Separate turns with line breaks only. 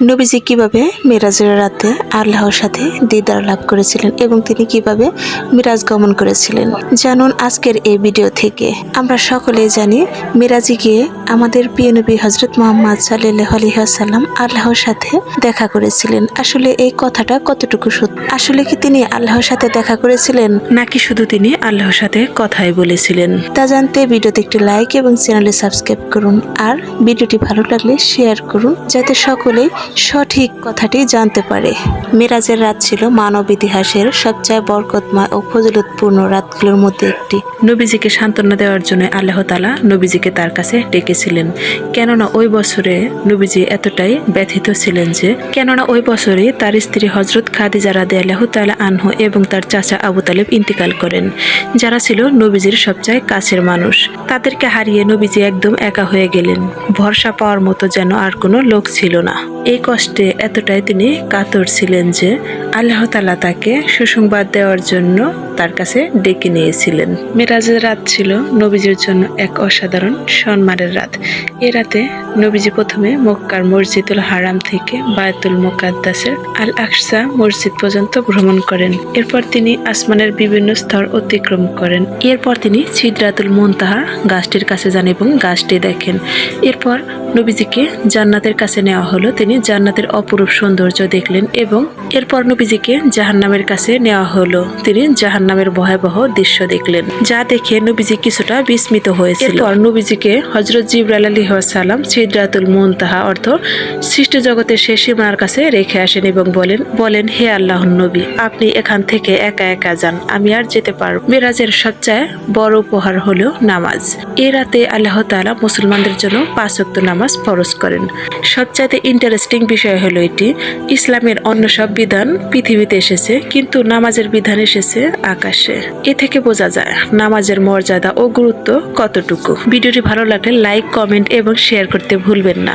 নবীজি কিভাবে মিরাজের রাতে আল্লাহর সাথে দিদার লাভ করেছিলেন এবং তিনি কিভাবে মিরাজ গমন করেছিলেন জানুন আজকের এই ভিডিও থেকে। আমরা সকলেই জানি মিরাজে গিয়ে আমাদের প্রিয় নবী হযরত মুহাম্মদ সাল্লাল্লাহু আলাইহি ওয়াসাল্লাম আল্লাহর সাথে দেখা করেছিলেন। আসলে এই কথাটা কতটুকু সত্য? আসলে কি তিনি আল্লাহর সাথে দেখা করেছিলেন নাকি শুধু তিনি আল্লাহর সাথে কথাই বলেছিলেন? তা জানতে ভিডিওতে একটি লাইক এবং চ্যানেলে সাবস্ক্রাইব করুন আর ভিডিওটি ভালো লাগলে শেয়ার করুন যাতে সকলেই সঠিক কথাটি জানতে পারে। মিরাজের রাত ছিল মানব ইতিহাসের সবচেয়ে বরকতময় ও ফজিলতপূর্ণ রাতগুলোর মধ্যে একটি। নবীজিকে সান্ত্বনা দেওয়ার জন্য আল্লাহ তাআলা নবীজিকে তার কাছে ডেকেছিলেন। কেননা ওই বছরে নবীজি এতটাই ব্যথিত ছিলেন যে ওই বছরে তার স্ত্রী হযরত খাদিজা রাদিয়াল্লাহু তাআলা আনহা এবং তার চাচা আবু তালেব ইন্তিকাল করেন, যারা ছিল নবীজির সবচেয়ে কাছের মানুষ। তাদেরকে হারিয়ে নবীজি একদম একা হয়ে গেলেন। ভরসা পাওয়ার মতো যেন আর কোনো লোক ছিল না। এই কষ্টে এতটাই তিনি কাতর ছিলেন যে আল্লাহ তাআলা তাকে সুসংবাদ দেওয়ার জন্য তার কাছে ডেকে নিয়েছিলেন। মিরাজের রাত ছিল নবীজির জন্য এক অসাধারণ সম্মানের রাত। এ রাতে নবীজি প্রথমে মক্কার মসজিদুল হারাম থেকে বায়তুল মুকাদ্দাসের আল আকসা মসজিদ পর্যন্ত ভ্রমণ করেন। এরপর তিনি আসমানের বিভিন্ন স্তর অতিক্রম করেন। এরপর তিনি সিদরাতুল মুনতাহা গাছটির কাছে যান এবং গাছটি দেখেন। এরপর নবীজিকে জান্নাতের কাছে নেওয়া হলো। তিনি জান্নাতের অপরূপ সৌন্দর্য দেখলেন এবং এরপর নবীজিকে জাহান্নামের কাছে নেওয়া হলো। তিনি জাহান্নামের ভয়াবহ দৃশ্য দেখলেন, যা দেখে নবীজি কিছুটা বিস্মিত হয়েছিল। এরপর নবীজিকে হযরত জিবরাইল আলাইহিস সালাম সিদরাতুল মুনতাহা অর্থ সৃষ্টি জগতের শেষ সীমানার কাছে রেখে আসেন এবং বলেন হে আল্লাহর নবী, আপনি এখান থেকে একা একা যান, আমি আর যেতে পারব। মিরাজের সবচেয়ে বড় উপহার হলো নামাজ। এই রাতে আল্লাহ তাআলা মুসলমানদের জন্য 5 ওয়াক্ত নামাজ ফরজ করেন। সবচাইতে ইন্টারেস্টিং বিষয় হলো এটি, ইসলামের অন্য সব বিধান পৃথিবীতে এসেছে কিন্তু নামাজের বিধান এসেছে আকাশে। এ থেকে বোঝা যায় নামাজের মর্যাদা ও গুরুত্ব কতটুকু। ভিডিওটি ভালো লাগলে লাইক, কমেন্ট এবং শেয়ার করতে ভুলবেন না।